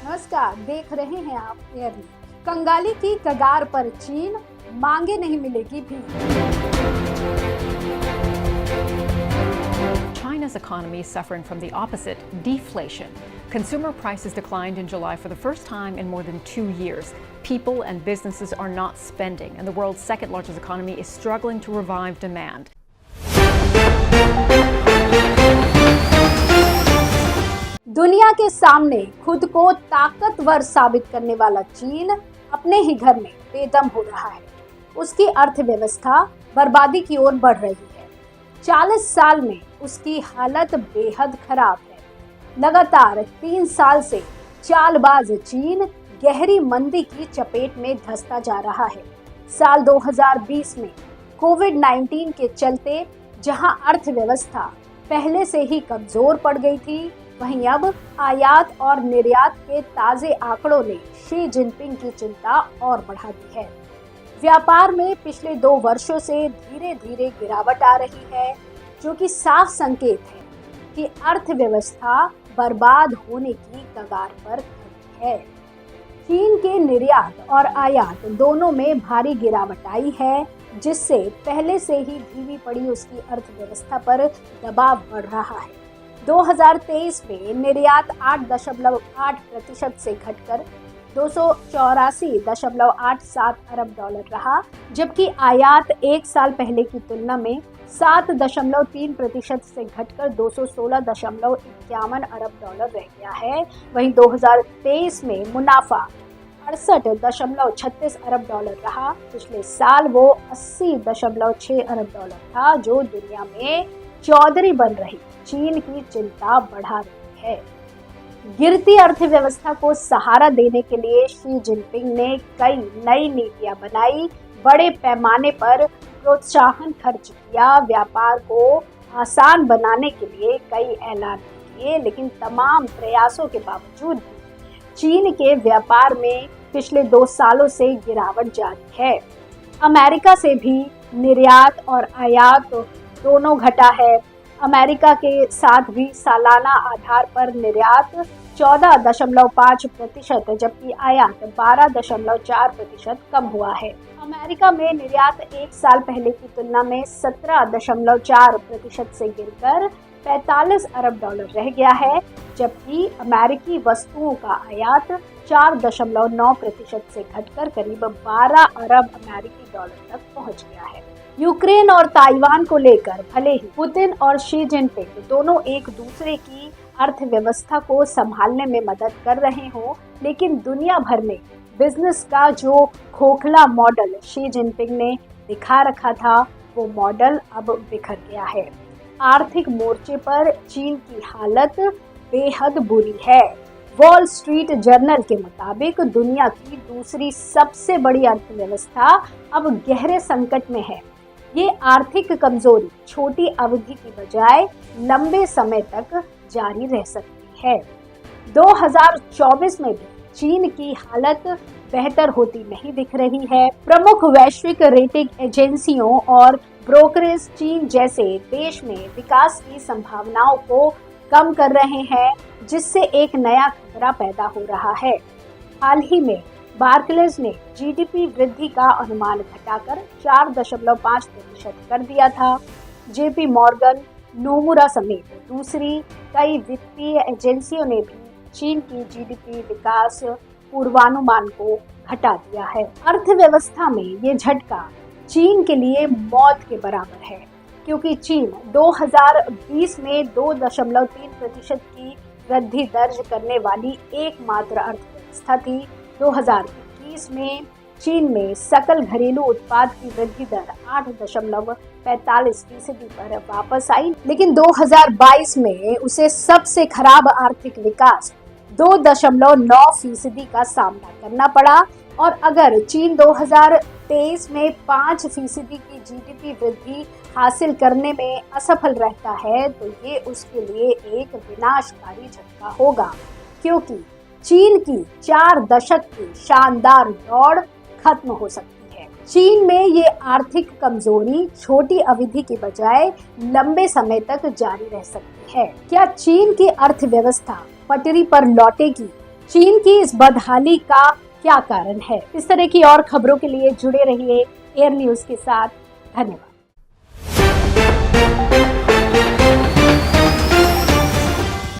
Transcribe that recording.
नमस्कार, देख रहे हैं आप एयर न्यूज। कंगाली की कगार पर चीन, मांगे नहीं मिलेगी भी। China's economy is suffering from the opposite, deflation. Consumer prices declined in July for the first time in more than 2 years. People and businesses are not spending, and the world's second largest economy is struggling to revive demand. दुनिया के सामने खुद को ताकतवर साबित करने वाला चीन अपने ही घर में बेदम हो रहा है। उसकी अर्थव्यवस्था बर्बादी की ओर बढ़ रही है। 40 साल में उसकी हालत बेहद खराब है। लगातार 3 साल से चालबाज चीन गहरी मंदी की चपेट में धंसता जा रहा है। साल 2020 में कोविड-19 के चलते जहां अर्थव्यवस्था पहले से ही कमजोर पड़ गई थी, वहीं अब आयात और निर्यात के ताजे आंकड़ों ने शी जिनपिंग की चिंता और बढ़ा दी है। व्यापार में पिछले 2 वर्षों से धीरे धीरे गिरावट आ रही है, जो कि साफ संकेत है कि अर्थव्यवस्था बर्बाद होने की कगार पर खड़ी है। चीन के निर्यात और आयात दोनों में भारी गिरावट आई है, जिससे पहले से ही धीमी पड़ी उसकी अर्थव्यवस्था पर दबाव बढ़ रहा है। 2023 में निर्यात 8.8% से घटकर 284.87 अरब डॉलर रहा, जबकि आयात एक साल पहले की तुलना में 7.3% से घटकर 216.51 अरब डॉलर रह गया है। वहीं 2023 में मुनाफा 68.36 अरब डॉलर रहा। पिछले साल वो 80.6 अरब डॉलर था, जो दुनिया में चौधरी बन रही चीन की चिंता बढ़ा रही है। गिरती अर्थव्यवस्था को सहारा देने के लिए शी जिनपिंग ने कई नई नीतियां बनाई, बड़े पैमाने पर प्रोत्साहन खर्च किया, व्यापार को आसान बनाने के लिए कई ऐलान किए, लेकिन तमाम प्रयासों के बावजूद चीन के व्यापार में पिछले 2 सालों से गिरावट जारी है। अमेरिका से भी निर्यात और आयात दोनों घटा है। अमेरिका के साथ भी सालाना आधार पर निर्यात 14.5%, जबकि आयात 12.4% कम हुआ है। अमेरिका में निर्यात एक साल पहले की तुलना में 17.4% से गिरकर 45 अरब डॉलर रह गया है, जबकि अमेरिकी वस्तुओं का आयात 4.9% से घटकर करीब 12 अरब अमेरिकी डॉलर तक पहुंच गया है। यूक्रेन और ताइवान को लेकर भले ही पुतिन और शी जिनपिंग दोनों एक दूसरे की अर्थव्यवस्था को संभालने में मदद कर रहे हों, लेकिन दुनिया भर में बिजनेस का जो खोखला मॉडल शी जिनपिंग ने दिखा रखा था, वो मॉडल अब बिखर गया है। आर्थिक मोर्चे पर चीन की हालत बेहद बुरी है। वॉल स्ट्रीट जर्नल के मुताबिक दुनिया की दूसरी सबसे बड़ी अर्थव्यवस्था अब गहरे संकट में है। ये आर्थिक कमजोरी छोटी अवधि की बजाय लंबे समय तक जारी रह सकती है। 2024 में भी चीन की हालत बेहतर होती नहीं दिख रही है। प्रमुख वैश्विक रेटिंग एजेंसियों और ब्रोकरेज चीन जैसे देश में विकास की संभावनाओं को कम कर रहे हैं, जिससे एक नया खतरा पैदा हो रहा है। हाल ही में बार्कलेज ने जीडीपी वृद्धि का अनुमान घटाकर 4.5% कर दिया था। जेपी मॉर्गन, नोमुरा समेत दूसरी कई वित्तीय एजेंसियों ने भी चीन की जीडीपी विकास पूर्वानुमान को घटा दिया है। अर्थव्यवस्था में ये झटका चीन के लिए मौत के बराबर है, क्योंकि चीन 2020 में 2.3% की वृद्धि दर्ज करने वाली एकमात्र अर्थव्यवस्था थी। 2021 में चीन में सकल घरेलू उत्पाद की वृद्धि दर 8.45% पर वापस आई, लेकिन 2022 में उसे सबसे खराब आर्थिक विकास 2.9% का सामना करना पड़ा। और अगर चीन 2023 में 5% की जीडीपी वृद्धि हासिल करने में असफल रहता है, तो ये उसके लिए एक विनाशकारी झटका होगा, क्योंकि चीन की 4 दशक की शानदार दौड़ खत्म हो सकती है। चीन में ये आर्थिक कमजोरी छोटी अवधि की बजाय लंबे समय तक जारी रह सकती है। क्या चीन की अर्थव्यवस्था पटरी पर लौटेगी चीन की इस बदहाली का क्या कारण है? इस तरह की और खबरों के लिए जुड़े रहिए एयर न्यूज के साथ। धन्यवाद।